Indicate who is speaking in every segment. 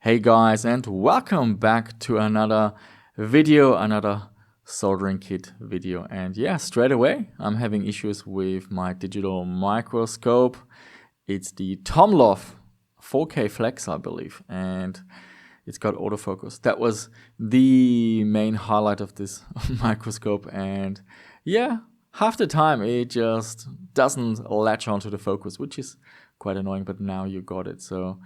Speaker 1: Hey guys, and welcome back to another video, another soldering kit video. And yeah, straight away I'm having issues with my digital microscope. It's the Tomloff 4K Flex, I believe, and it's got autofocus. That was the main highlight of this microscope, and yeah, half the time it just doesn't latch onto the focus, which is quite annoying, but now you got it. So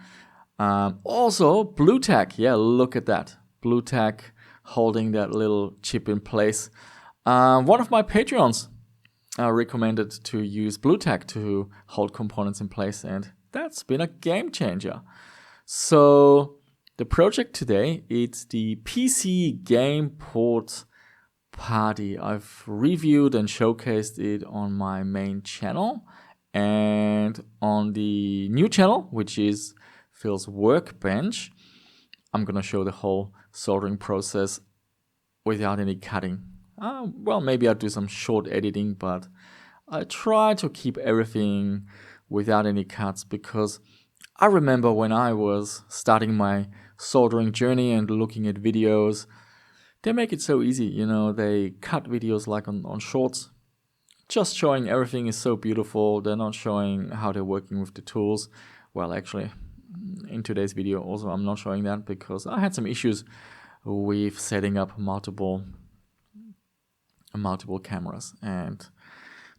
Speaker 1: also blue tack, yeah, look at that, blue tack holding that little chip in place. One of my Patreons recommended to use blue tack to hold components in place, and that's been a game changer. So the project today, it's the PC Gameport Party. I've reviewed and showcased it on my main channel and on the new channel, which is Phil's Workbench. I'm gonna show the whole soldering process without any cutting. Well, maybe I'll do some short editing, but I try to keep everything without any cuts, because I remember when I was starting my soldering journey and looking at videos, they make it so easy, you know, they cut videos like on shorts, just showing everything is so beautiful. They're not showing how they're working with the tools. Well, actually, in today's video also I'm not showing that because I had some issues with setting up multiple cameras. And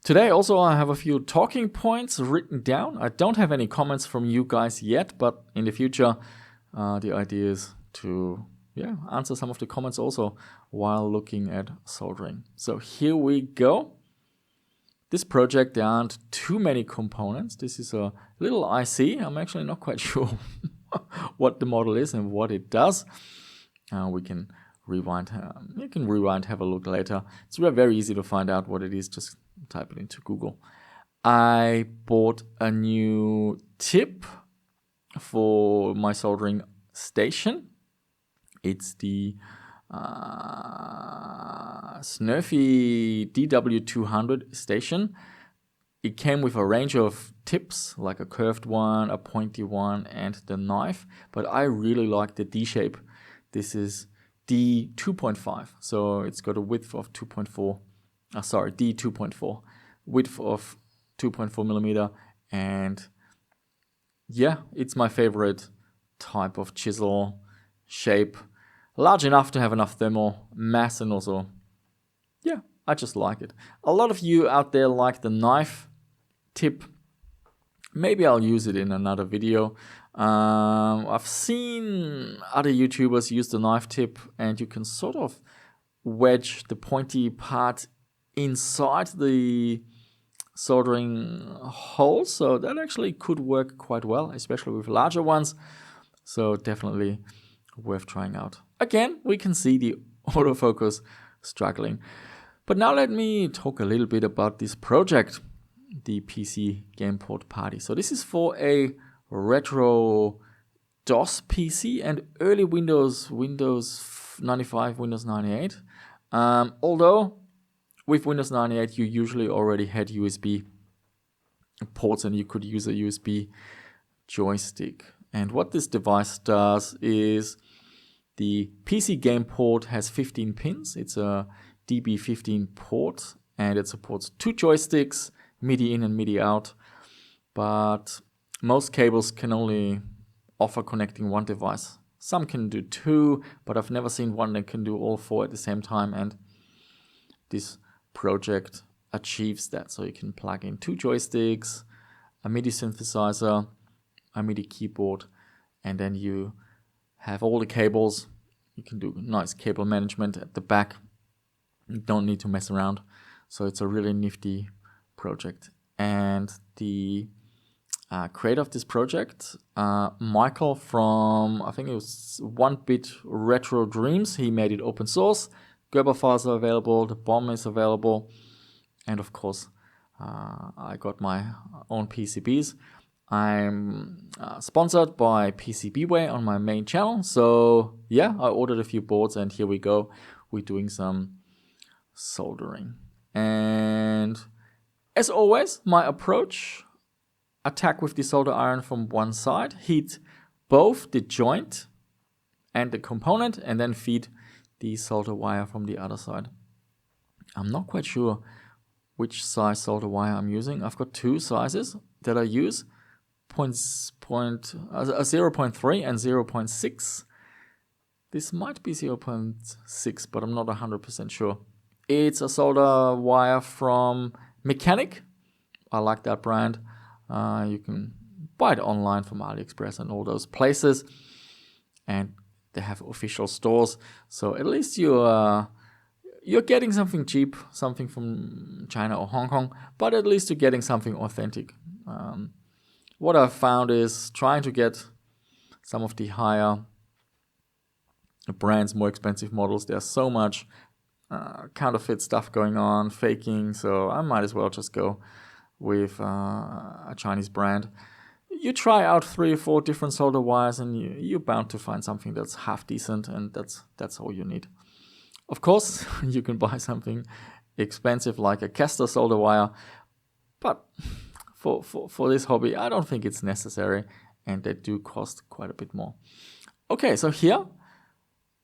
Speaker 1: today also I have a few talking points written down. I don't have any comments from you guys yet, but in the future the idea is to answer some of the comments also while looking at soldering. So here we go. This project, there aren't too many components. This is a little IC. I'm actually not quite sure what the model is and what it does. We can rewind. You can rewind, have a look later. It's very easy to find out what it is. Just type it into Google. I bought a new tip for my soldering station. It's the Snurfy DW200 station. It came with a range of tips, like a curved one, a pointy one, and the knife, but I really like the D shape. This is D2.5, so it's got a width of 2.4, D2.4, width of 2.4 millimeter, and yeah, it's my favorite type of chisel shape. Large enough to have enough thermal mass, and also, yeah, I just like it. A lot of you out there like the knife tip. Maybe I'll use it in another video. I've seen other YouTubers use the knife tip, and you can sort of wedge the pointy part inside the soldering hole, so that actually could work quite well, especially with larger ones. So definitely worth trying out. Again, we can see the autofocus struggling. But now let me talk a little bit about this project, the PC Gameport Party. So this is for a retro DOS PC and early Windows 95, Windows 98. Although with Windows 98 you usually already had USB ports and you could use a USB joystick. And what this device does is the PC Gameport has 15 pins. It's a DB15 port, and it supports 2 joysticks, MIDI-IN and MIDI-OUT. But most cables can only offer connecting one device. Some can do 2, but I've never seen one that can do all 4 at the same time. And this project achieves that. So you can plug in 2 joysticks, a MIDI synthesizer, a MIDI keyboard, and then you have all the cables. You can do nice cable management at the back. You don't need to mess around. So it's a really nifty project. And the creator of this project, Michael from, I think it was 1-Bit Retro Dreams, he made it open source. Gerber files are available, the BOM is available, and of course I got my own PCBs. I'm sponsored by PCBWay on my main channel, so yeah, I ordered a few boards and here we go. We're doing some soldering. And as always, my approach, attack with the solder iron from one side, heat both the joint and the component, and then feed the solder wire from the other side. I'm not quite sure which size solder wire I'm using. I've got two sizes that I use, 0.3 and 0.6. This might be 0.6, but I'm not 100% sure. It's a solder wire from Mechanic. I like that brand. You can buy it online from AliExpress and all those places. And they have official stores. So at least you're getting something cheap, something from China or Hong Kong, but at least you're getting something authentic. What I've found is trying to get some of the higher brands, more expensive models. There's so much counterfeit stuff going on, faking, so I might as well just go with a Chinese brand. You try out 3 or 4 different solder wires and you're bound to find something that's half decent, and that's all you need. Of course, you can buy something expensive like a Caster solder wire, but for this hobby, I don't think it's necessary, and they do cost quite a bit more. Okay, so here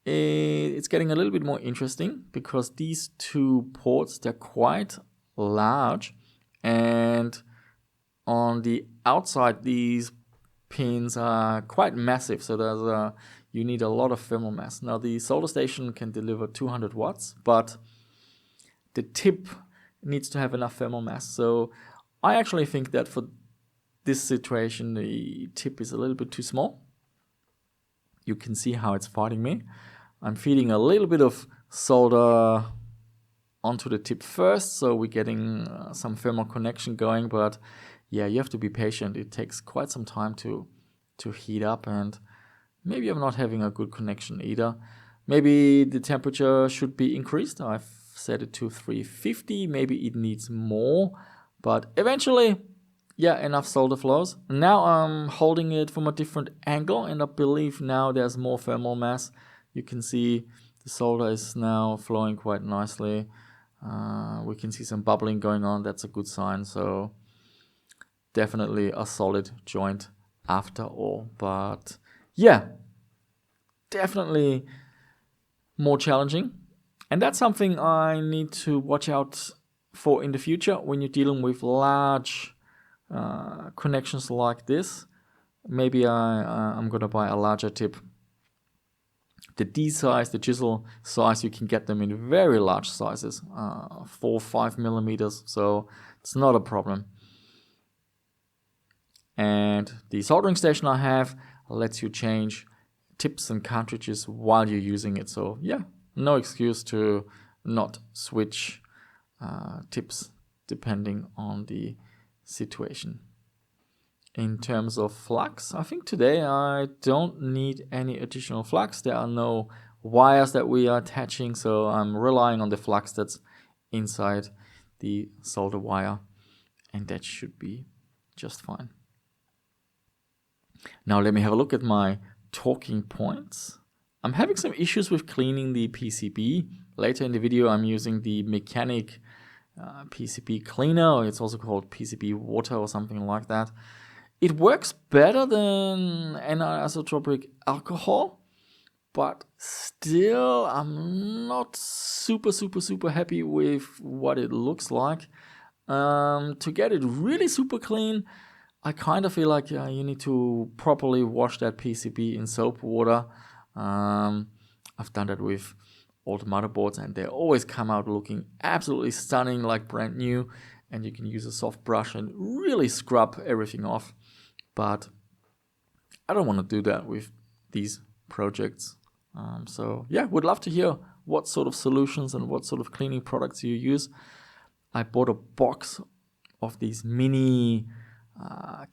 Speaker 1: it's getting a little bit more interesting because these 2 ports, they're quite large, and on the outside these pins are quite massive, so you need a lot of thermal mass. Now the solder station can deliver 200 watts, but the tip needs to have enough thermal mass. So I actually think that for this situation the tip is a little bit too small. You can see how it's fighting me. I'm feeding a little bit of solder onto the tip first, so we're getting some thermal connection going, but yeah, you have to be patient. It takes quite some time to heat up, and maybe I'm not having a good connection either. Maybe the temperature should be increased. I've set it to 350, maybe it needs more, but eventually, yeah, enough solder flows. Now I'm holding it from a different angle, and I believe now there's more thermal mass. You can see the solder is now flowing quite nicely. We can see some bubbling going on. That's a good sign. So definitely a solid joint after all. But yeah, definitely more challenging. And that's something I need to watch out for in the future when you're dealing with large connections like this. Maybe I'm going to buy a larger tip. The D size, the chisel size, you can get them in very large sizes, 4-5 millimeters, so it's not a problem. And the soldering station I have lets you change tips and cartridges while you're using it. So yeah, no excuse to not switch tips depending on the situation. In terms of flux, I think today I don't need any additional flux. There are no wires that we are attaching, so I'm relying on the flux that's inside the solder wire, and that should be just fine. Now let me have a look at my talking points. I'm having some issues with cleaning the PCB. Later in the video I'm using the Mechanic PCB cleaner. It's also called PCB water or something like that. It works better than anisotropic alcohol, but still I'm not super happy with what it looks like. To get it really super clean, I kind of feel like you need to properly wash that PCB in soap water. I've done that with old motherboards and they always come out looking absolutely stunning, like brand new, and you can use a soft brush and really scrub everything off. But I don't want to do that with these projects. So yeah, would love to hear what sort of solutions and what sort of cleaning products you use. I bought a box of these mini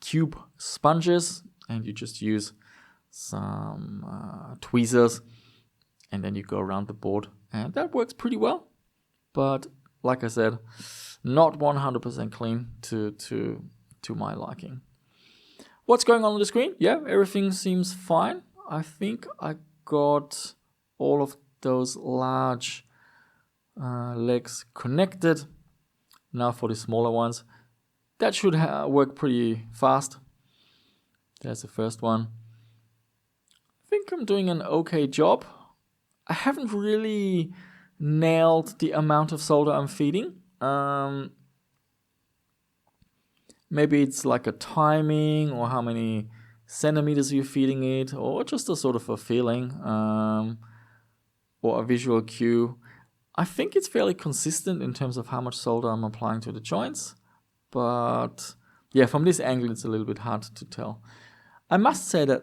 Speaker 1: cube sponges, and you just use some tweezers and then you go around the board, and that works pretty well. But like I said, not 100% clean to my liking. What's going on the screen? Yeah, everything seems fine. I think I got all of those large legs connected. Now for the smaller ones. That should work pretty fast. There's the first one. think I'm doing an okay job. I haven't really nailed the amount of solder I'm feeding. Maybe it's like a timing or how many centimeters you're feeding it, or just a sort of a feeling or a visual cue. I think it's fairly consistent in terms of how much solder I'm applying to the joints, but yeah, from this angle it's a little bit hard to tell. I must say that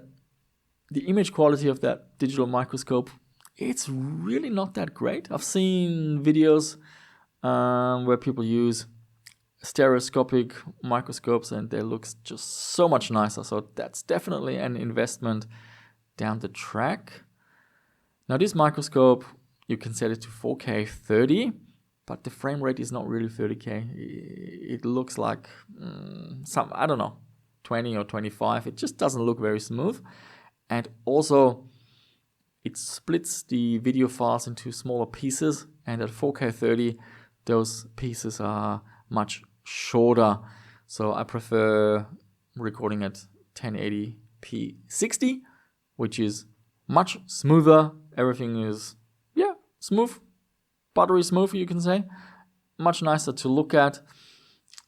Speaker 1: the image quality of that digital microscope, it's really not that great. I've seen videos where people use stereoscopic microscopes and they look just so much nicer. So that's definitely an investment down the track. Now this microscope, you can set it to 4K 30, but the frame rate is not really 30K. It looks like I don't know, 20 or 25. It just doesn't look very smooth. And also it splits the video files into smaller pieces, and at 4K 30 those pieces are much shorter. So I prefer recording at 1080p 60, which is much smoother. Everything is smooth, buttery smooth, you can say. Much nicer to look at.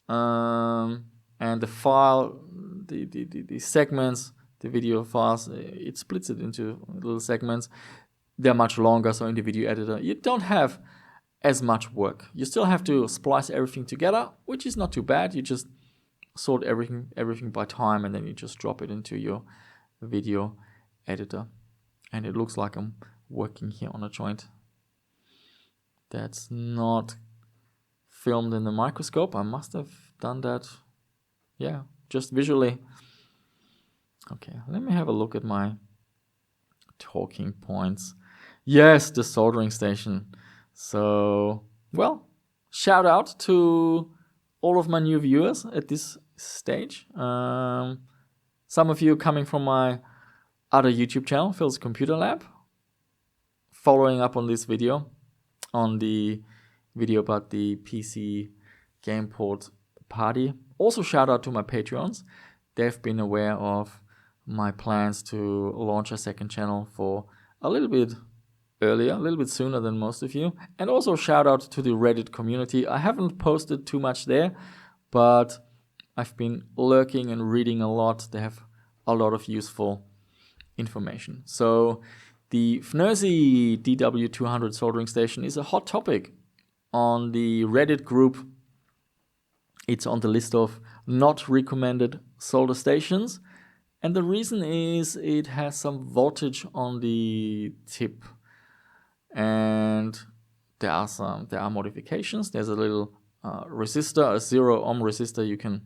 Speaker 1: And the file, the segments, the video files, it splits it into little segments. They're much longer, so in the video editor you don't have as much work. You still have to splice everything together, which is not too bad. You just sort everything by time, and then you just drop it into your video editor. And it looks like I'm working here on a joint that's not filmed in the microscope. I must have done that, just visually. Okay, let me have a look at my talking points. Yes, the soldering station. So, well, shout out to all of my new viewers at this stage. Some of you coming from my other YouTube channel, Phil's Computer Lab, following up on this video, on the video about the PC Gameport party. Also shout out to my Patreons. They've been aware of my plans to launch a second channel for a little bit earlier, a little bit sooner than most of you. And also shout out to the Reddit community. I haven't posted too much there, but I've been lurking and reading a lot. They have a lot of useful information. So the FNERSY DW200 soldering station is a hot topic on the Reddit group. It's on the list of not recommended solder stations. And the reason is it has some voltage on the tip. And there are modifications. There's a little resistor, a 0 ohm resistor you can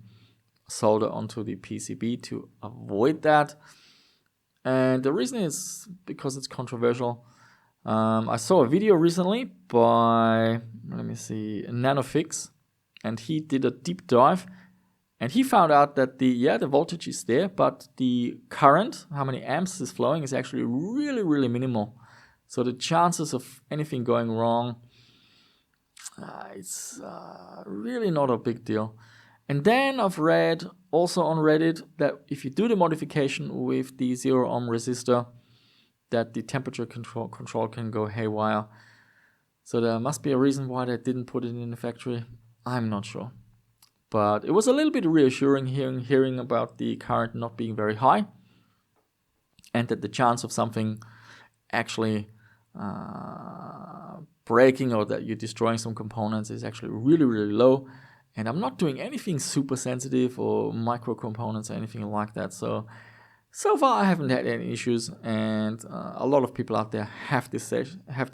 Speaker 1: solder onto the PCB to avoid that. And the reason is because it's controversial. I saw a video recently by, Nanofix, and he did a deep dive, and he found out that the voltage is there, but the current, how many amps is flowing, is actually really, really minimal. So the chances of anything going wrong, it's really not a big deal. And then I've read also on Reddit that if you do the modification with the 0 ohm resistor, that the temperature control can go haywire. So there must be a reason why they didn't put it in the factory. I'm not sure. But it was a little bit reassuring hearing about the current not being very high, and that the chance of something actually breaking or that you're destroying some components is actually really, really low. And I'm not doing anything super sensitive or micro components or anything like that. So far I haven't had any issues, and a lot of people out there have this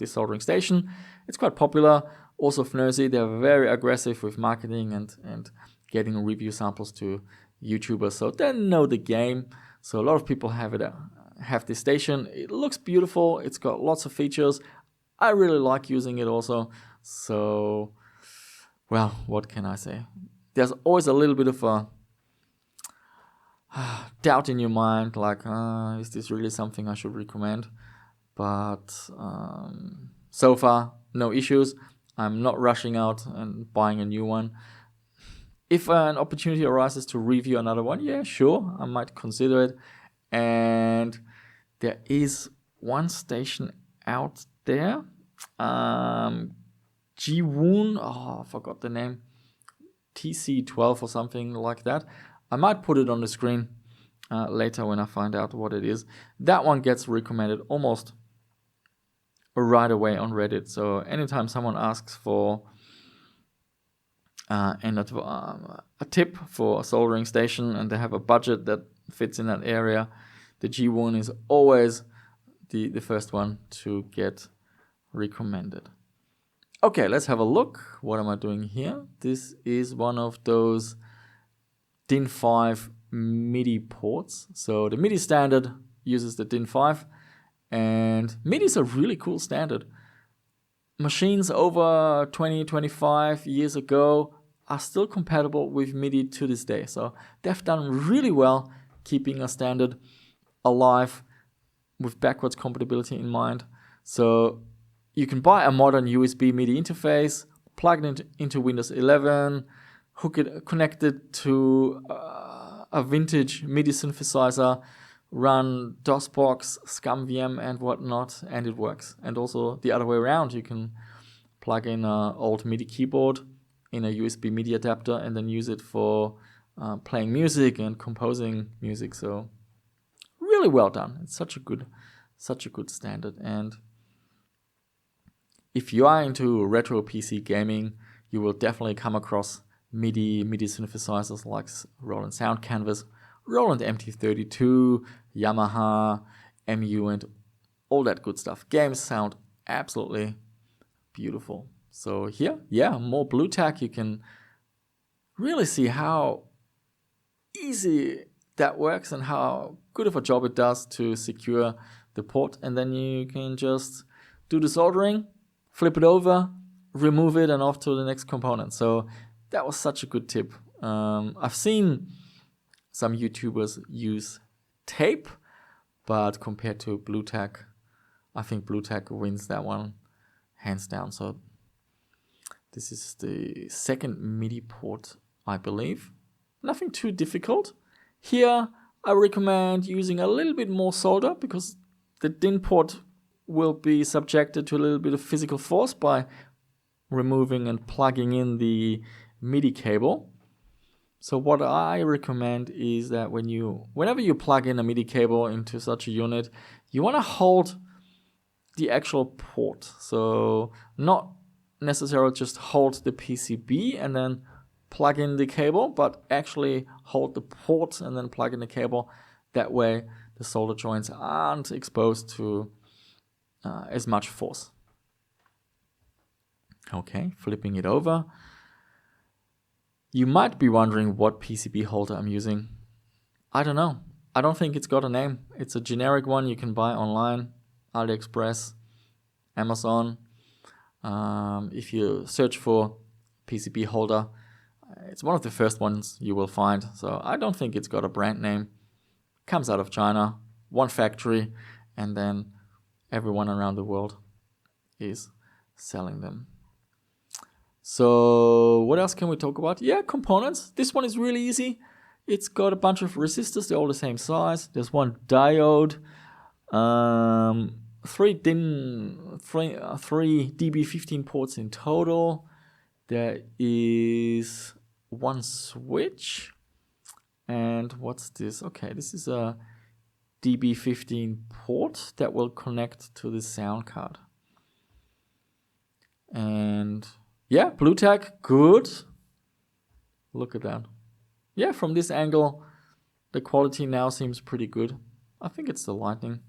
Speaker 1: soldering station. It's quite popular. Also FNERSY, they're very aggressive with marketing and getting review samples to YouTubers. So they know the game. So a lot of people have this station. It looks beautiful. It's got lots of features. I really like using it also. So, well, what can I say? There's always a little bit of a doubt in your mind, like, is this really something I should recommend? But so far, no issues. I'm not rushing out and buying a new one. If an opportunity arises to review another one, yeah, sure, I might consider it. And There is one station out there. Ji-woon, I forgot the name. TC12 or something like that. I might put it on the screen later when I find out what it is. That one gets recommended almost right away on Reddit. So anytime someone asks for a tip for a soldering station and they have a budget that fits in that area, the G1 is always the first one to get recommended. Okay, let's have a look. What am I doing here? This is one of those DIN 5 MIDI ports. So the MIDI standard uses the DIN 5, and MIDI is a really cool standard. Machines over 20, 25 years ago are still compatible with MIDI to this day. So they've done really well keeping a standard alive with backwards compatibility in mind. So you can buy a modern USB MIDI interface, plug it into Windows 11, connect it to a vintage MIDI synthesizer, run DOSBox, ScumVM and whatnot, and it works. And also the other way around, you can plug in an old MIDI keyboard in a USB MIDI adapter and then use it for playing music and composing music. So really well done. It's such a good standard. And if you are into retro PC gaming, you will definitely come across MIDI synthesizers like Roland Sound Canvas, Roland MT32, Yamaha, MU, and all that good stuff. Games sound absolutely beautiful. So here, more blue tack. You can really see how easy that works and how good of a job it does to secure the port. And then you can just do the soldering, flip it over, remove it, and off to the next component. So that was such a good tip. I've seen some YouTubers use tape, but compared to blue tack, I think blue tack wins that one hands down. So this is the second MIDI port, I believe. Nothing too difficult. Here, I recommend using a little bit more solder because the DIN port will be subjected to a little bit of physical force by removing and plugging in the MIDI cable. So what I recommend is that whenever you plug in a MIDI cable into such a unit, you want to hold the actual port. So not necessarily just hold the PCB and then plug in the cable, but actually hold the port and then plug in the cable. That way the solder joints aren't exposed to as much force. Okay, flipping it over. You might be wondering what PCB holder I'm using. I don't know. I don't think it's got a name. It's a generic one you can buy online, AliExpress, Amazon. If you search for PCB holder, it's one of the first ones you will find. So I don't think it's got a brand name. Comes out of China, one factory, and then everyone around the world is selling them. So what else can we talk about? Yeah, components. This one is really easy. It's got a bunch of resistors. They're all the same size. There's one diode, three DB15 ports in total. There is one switch. And what's this? Okay, this is a DB15 port that will connect to the sound card. And yeah, blue tack, good. Look at that. Yeah, from this angle, the quality now seems pretty good. I think it's the lighting.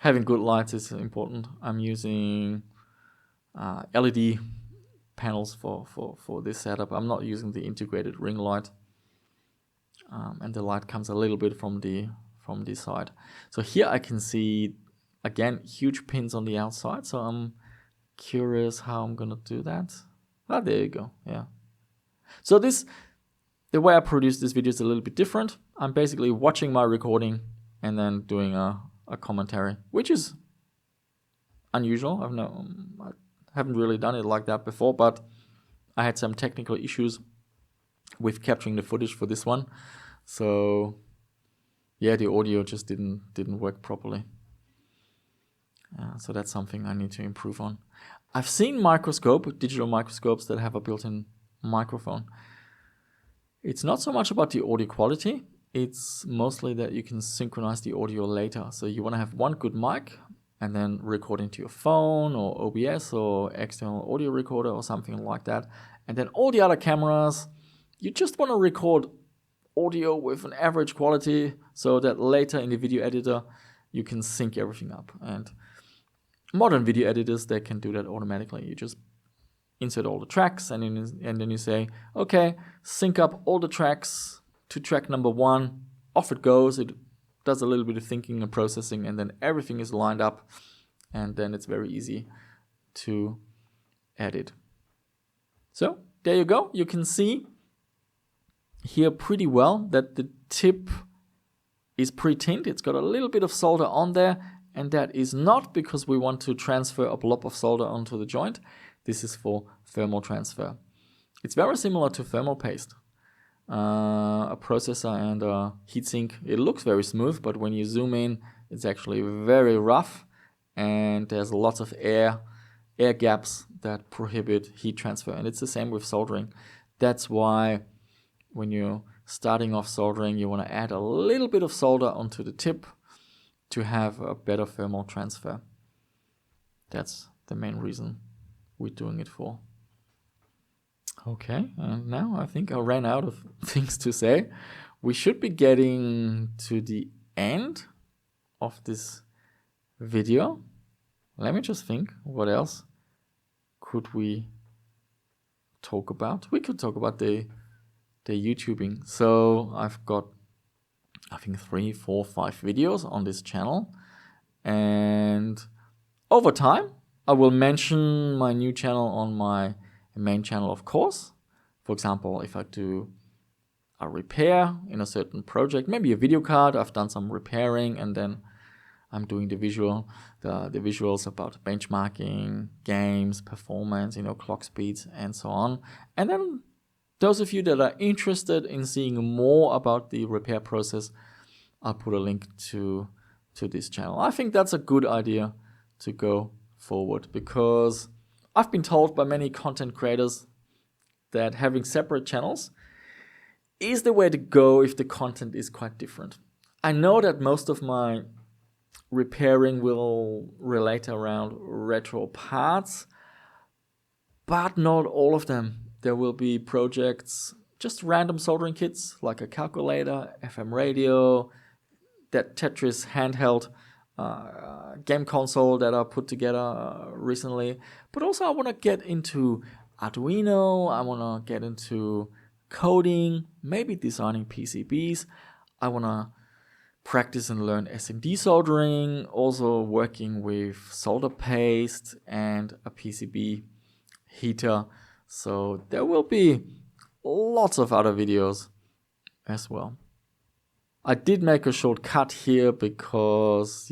Speaker 1: Having good lights is important. I'm using LED panels for this setup. I'm not using the integrated ring light. And the light comes a little bit from this side. So here I can see, again, huge pins on the outside. So I'm curious how I'm gonna do that. There you go. Yeah. So the way I produce this video is a little bit different. I'm basically watching my recording and then doing a commentary, which is unusual. I haven't really done it like that before, but I had some technical issues with capturing the footage for this one. So yeah, the audio just didn't work properly. So that's something I need to improve on. I've seen digital microscopes that have a built-in microphone. It's not so much about the audio quality. It's mostly that you can synchronize the audio later. So you want to have one good mic and then record into your phone or OBS or external audio recorder or something like that. And then all the other cameras, you just want to record audio with an average quality so that later in the video editor, you can sync everything up. And modern video editors, they can do that automatically. You just insert all the tracks and then you say, okay, sync up all the tracks to track number 1. Off it goes. It does a little bit of thinking and processing, and then everything is lined up, and then it's very easy to edit. So there you go. You can see here pretty well that the tip is pre-tinned. It's got a little bit of solder on there, and that is not because we want to transfer a blob of solder onto the joint. This is for thermal transfer. It's very similar to thermal paste. A processor and a heatsink. It looks very smooth, but when you zoom in, it's actually very rough, and there's lots of air gaps that prohibit heat transfer. And it's the same with soldering. That's why when you're starting off soldering, you want to add a little bit of solder onto the tip to have a better thermal transfer. That's the main reason we're doing it for. Okay, and now I think I ran out of things to say. We should be getting to the end of this video. Let me just think, what else could we talk about? We could talk about the YouTubing. So I've got, I think, 3, 4, 5 videos on this channel. And over time, I will mention my new channel on my main channel, of course. For example, if I do a repair in a certain project, maybe a video card, I've done some repairing, and then I'm doing the visuals about benchmarking, games, performance, clock speeds, and so on. And then those of you that are interested in seeing more about the repair process, I'll put a link to this channel. I think that's a good idea to go forward, because I've been told by many content creators that having separate channels is the way to go if the content is quite different. I know that most of my repairing will relate around retro parts, but not all of them. There will be projects, just random soldering kits, like a calculator, FM radio, that Tetris handheld game console that I put together recently. But also I want to get into Arduino, I want to get into coding, maybe designing PCBs. I want to practice and learn SMD soldering, also working with solder paste and a PCB heater. So there will be lots of other videos as well. I did make a short cut here because,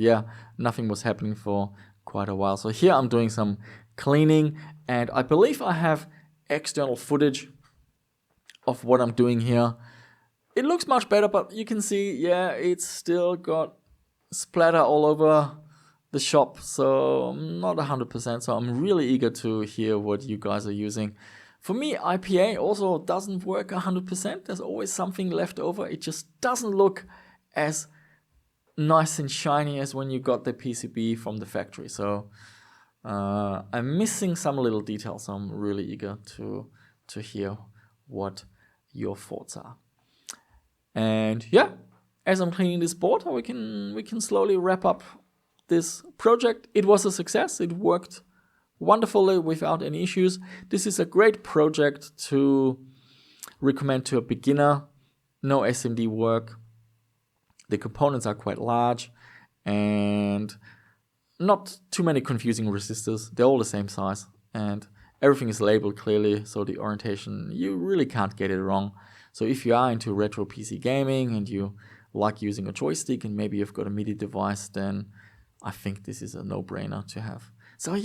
Speaker 1: nothing was happening for quite a while. So here I'm doing some cleaning, and I believe I have external footage of what I'm doing here. It looks much better, but you can see, it's still got splatter all over the shop. So I'm not 100%. So I'm really eager to hear what you guys are using. For me, IPA also doesn't work 100%. There's always something left over. It just doesn't look as nice and shiny as when you got the PCB from the factory. So I'm missing some little details. I'm really eager to hear what your thoughts are. And as I'm cleaning this board, we can slowly wrap up this project. It was a success. It worked wonderfully without any issues. This is a great project to recommend to a beginner. No SMD work. The components are quite large and not too many confusing resistors. They're all the same size and everything is labeled clearly, so the orientation, you really can't get it wrong. So if you are into retro PC gaming and you like using a joystick and maybe you've got a MIDI device, then I think this is a no-brainer to have. So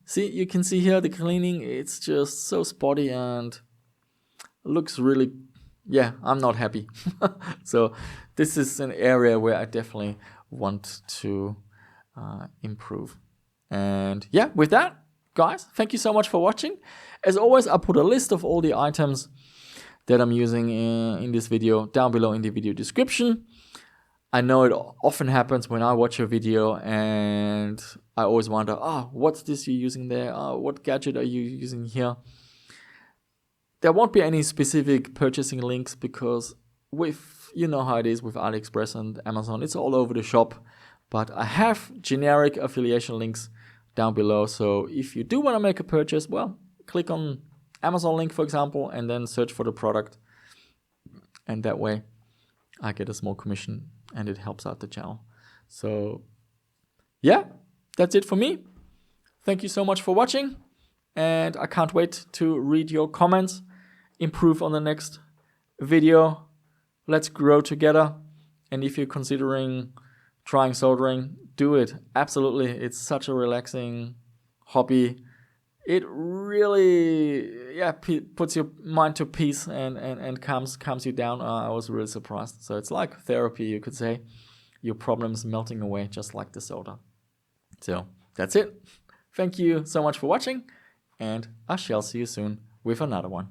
Speaker 1: see, you can see here the cleaning, it's just so spotty and looks really yeah, I'm not happy. So this is an area where I definitely want to improve. And yeah, with that, guys, thank you so much for watching. As always, I put a list of all the items that I'm using in this video down below in the video description. I know it often happens when I watch a video and I always wonder, what's this you're using there? What gadget are you using here? There won't be any specific purchasing links because you know how it is with AliExpress and Amazon, it's all over the shop. But I have generic affiliation links down below. So if you do want to make a purchase, well, click on Amazon link, for example, and then search for the product. And that way I get a small commission and it helps out the channel. So yeah, that's it for me. Thank you so much for watching. And I can't wait to read your comments, improve on the next video. Let's grow together. And if you're considering trying soldering, do it. Absolutely. It's such a relaxing hobby. It really puts your mind to peace and calms you down. I was really surprised. So it's like therapy, you could say. Your problems melting away just like the solder. So that's it. Thank you so much for watching, and I shall see you soon with another one.